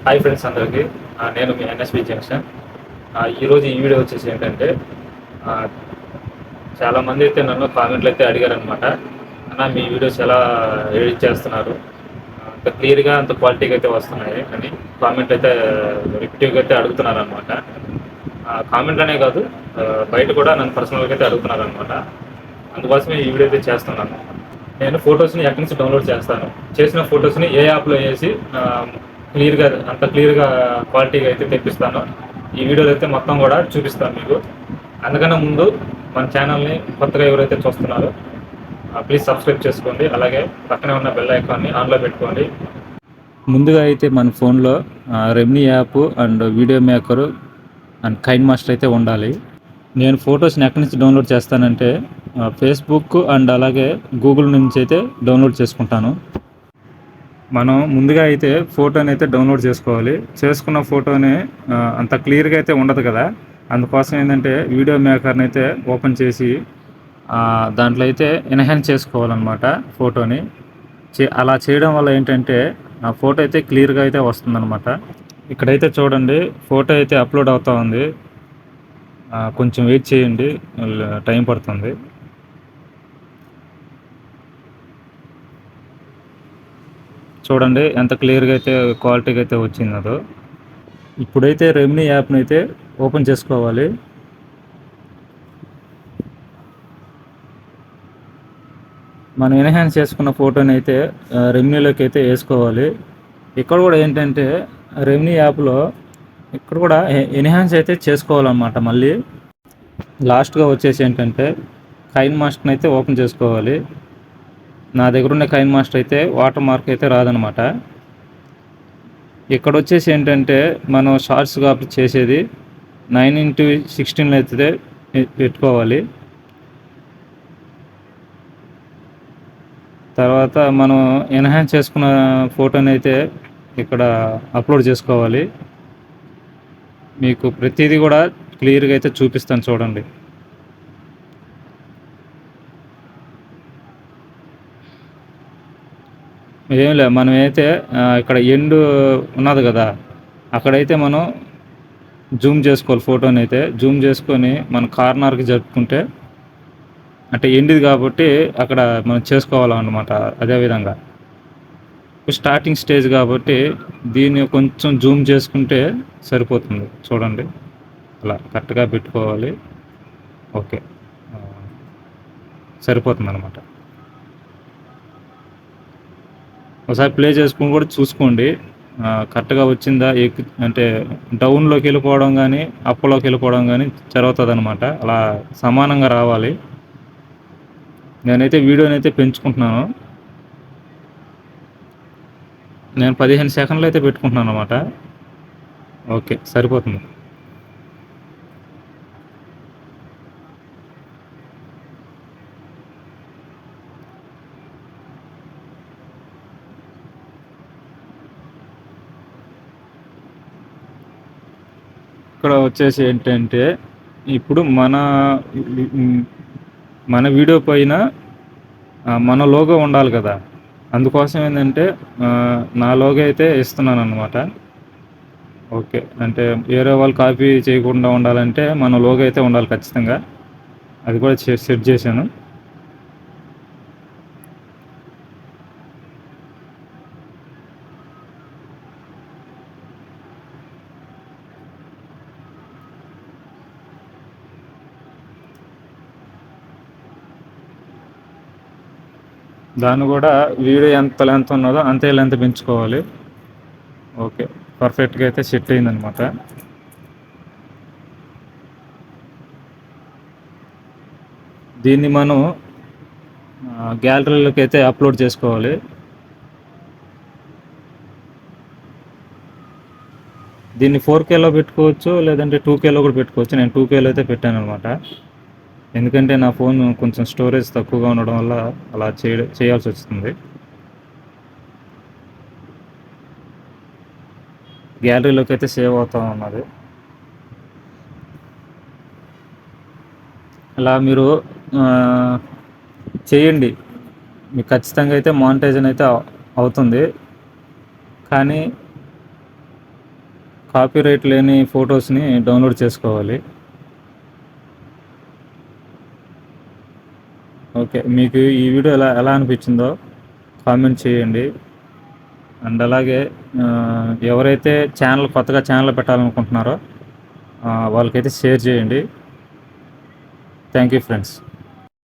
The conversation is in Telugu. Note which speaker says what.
Speaker 1: హాయ్ ఫ్రెండ్స్ అందరికీ. నేను మీ ఎన్ఎస్పి జంక్షన్. ఈరోజు ఈ వీడియో వచ్చేసి ఏంటంటే, ఆహ్, చాలామంది అయితే నన్ను కామెంట్లు అయితే అడిగారనమాట. అన్న మీ వీడియోస్ ఎలా ఎడిట్ చేస్తున్నారు? అంత క్లియర్‌గా, అంత క్వాలిటీగా అయితే వస్తున్నాయి అని కామెంట్లు అయితే రిపీటెడ్‌గా అయితే అడుగుతున్నారనమాట. కామెంట్లనే కాదు, బయట కూడా నన్ను పర్సనల్‌గా అయితే అడుగుతున్నారనమాట. అందుకోసమే ఈ వీడియో అయితే చేస్తున్నాను. నేను ఫొటోస్‌ని ఎక్కడి నుంచి డౌన్‌లోడ్ చేస్తాను. చేసిన ఫొటోస్‌ని ఏ యాప్‌లో ఏసి క్లియర్‌గా, అంత క్లియర్‌గా క్వాలిటీగా అయితే తెప్పిస్తాను. ఈ వీడియోలో అయితే మొత్తం కూడా చూపిస్తాను మీకు. అందుకన్నా ముందు మన ఛానల్‌ని కొత్తగా ఎవరైతే చూస్తున్నారో ప్లీజ్ సబ్స్క్రైబ్ చేసుకోండి. అలాగే పక్కనే ఉన్న బెల్ ఐకాన్‌ని ఆన్‌లో పెట్టుకోండి. ముందుగా అయితే మన ఫోన్‌లో Remini app and video maker and KineMaster అయితే ఉండాలి. నేను ఫొటోస్‌ని ఎక్కడి నుంచి డౌన్‌లోడ్ చేస్తానంటే ఫేస్‌బుక్ అండ్ అలాగే గూగుల్ నుంచి అయితే డౌన్‌లోడ్ చేసుకుంటాను. మనం ముందుగా అయితే ఫోటోని అయితే డౌన్లోడ్ చేసుకోవాలి. చేసుకున్న ఫోటోని అంత క్లియర్‌గా అయితే ఉండదు కదా! అందుకోసం ఏంటంటే వీడియో మేకర్‌ని అయితే ఓపెన్ చేసి దాంట్లో అయితే ఎన్హాన్స్ చేసుకోవాలన్నమాట ఫోటోని. అలా చేయడం వల్ల ఏంటంటే ఆ ఫోటో అయితే క్లియర్‌గా అయితే వస్తుందన్నమాట. ఇక్కడైతే చూడండి, ఫోటో అయితే అప్లోడ్ అవుతా ఉంది. కొంచెం వెయిట్ చేయండి, టైం పడుతుంది. చూడండి ఎంత క్లియర్‌గా అయితే క్వాలిటీగా అయితే వచ్చిందో. ఇప్పుడైతే రెమ్నీ యాప్‌ని అయితే ఓపెన్ చేసుకోవాలి. మనం ఎన్హాన్స్ చేసుకున్న ఫోటోని అయితే రెమ్నీలోకి అయితే వేసుకోవాలి. ఇక్కడ కూడా ఏంటంటే రెమ్నీ యాప్‌లో ఇక్కడ కూడా ఎన్హాన్స్ అయితే చేసుకోవాలన్నమాట. మళ్ళీ లాస్ట్‌గా వచ్చేసి ఏంటంటే కైన్ మాస్టర్‌ని అయితే ఓపెన్ చేసుకోవాలి. నా దగ్గర ఉన్న కైన్ మాస్టర్ అయితే వాటర్ మార్క్ అయితే రాదనమాట. ఇక్కడ వచ్చేసి ఏంటంటే మనం షార్ట్స్ కాపీ చేసేది 9:16 అయితే పెట్టుకోవాలి. తర్వాత మనం ఎన్హాన్స్ చేసుకున్న ఫోటోని అయితే ఇక్కడ అప్లోడ్ చేసుకోవాలి. మీకు ప్రతిదీ కూడా క్లియర్‌గా అయితే చూపిస్తాను చూడండి. ఏం లేదు, మనమైతే ఇక్కడ ఎండ్ ఉన్నది కదా, అక్కడైతే మనం జూమ్ చేసుకోవాలి. ఫోటోని అయితే జూమ్ చేసుకొని మన కార్నర్కి జరుపుకుంటే, అంటే ఎండ్ది కాబట్టి అక్కడ మనం చేసుకోవాలన్నమాట. అదేవిధంగా స్టార్టింగ్ స్టేజ్ కాబట్టి దీన్ని కొంచెం జూమ్ చేసుకుంటే సరిపోతుంది. చూడండి, అలా కరెక్ట్గా పెట్టుకోవాలి. ఓకే, సరిపోతుంది అనమాట. ఒకసారి ప్లే చేసుకుని కూడా చూసుకోండి, కరెక్ట్గా వచ్చిందా. అంటే డౌన్లోకి వెళ్ళిపోవడం కానీ అప్లోకి వెళ్ళిపోవడం కానీ జరుగుతుంది అనమాట. అలా సమానంగా రావాలి. నేనైతే వీడియోని అయితే పెంచుకుంటున్నాను. నేను 15 సెకండ్లు అయితే పెట్టుకుంటున్నాను అనమాట. ఓకే, సరిపోతుంది. ఇక్కడ వచ్చేసి ఏంటంటే ఇప్పుడు మన వీడియో పైన మన లోగో ఉండాలి కదా. అందుకోసం ఏంటంటే నా లోగో అయితే ఇస్తున్నాను అన్నమాట. ఓకే, అంటే వేరే వాళ్ళు కాపీ చేయకుండా ఉండాలంటే మన లోగో అయితే ఉండాలి ఖచ్చితంగా. అది కూడా సెట్ చేశాను. దాన్ని కూడా వీడియో ఎంత లెంత్ ఉన్నదో అంతే లెంత్ పెంచుకోవాలి. ఓకే, పర్ఫెక్ట్గా అయితే సెట్ అయిందనమాట. దీన్ని మనం గ్యాలరీలోకి అయితే అప్లోడ్ చేసుకోవాలి. దీన్ని 4Kలో పెట్టుకోవచ్చు, లేదంటే 2Kలో కూడా పెట్టుకోవచ్చు. నేను 2Kలో అయితే పెట్టాను అనమాట. ఎందుకంటే నా ఫోన్ కొంచెం స్టోరేజ్ తక్కువగా ఉండడం వల్ల అలా చేయాల్సి వస్తుంది. గ్యాలరీలోకి అయితే సేవ్ అవుతా ఉన్నది. అలా మీరు చేయండి, మీకు ఖచ్చితంగా అయితే మానిటైజేషన్ అయితే అవుతుంది. కానీ కాపీరైట్ లేని ఫొటోస్ని డౌన్లోడ్ చేసుకోవాలి. ఓకే, మీకు ఈ వీడియో ఎలా ఎలా అనిపించిందో కామెంట్ చేయండి. అండ్ అలాగే ఎవరైతే కొత్తగా ఛానల్ పెట్టాలనుకుంటున్నారో వాళ్ళకైతే షేర్ చేయండి. Thank you friends.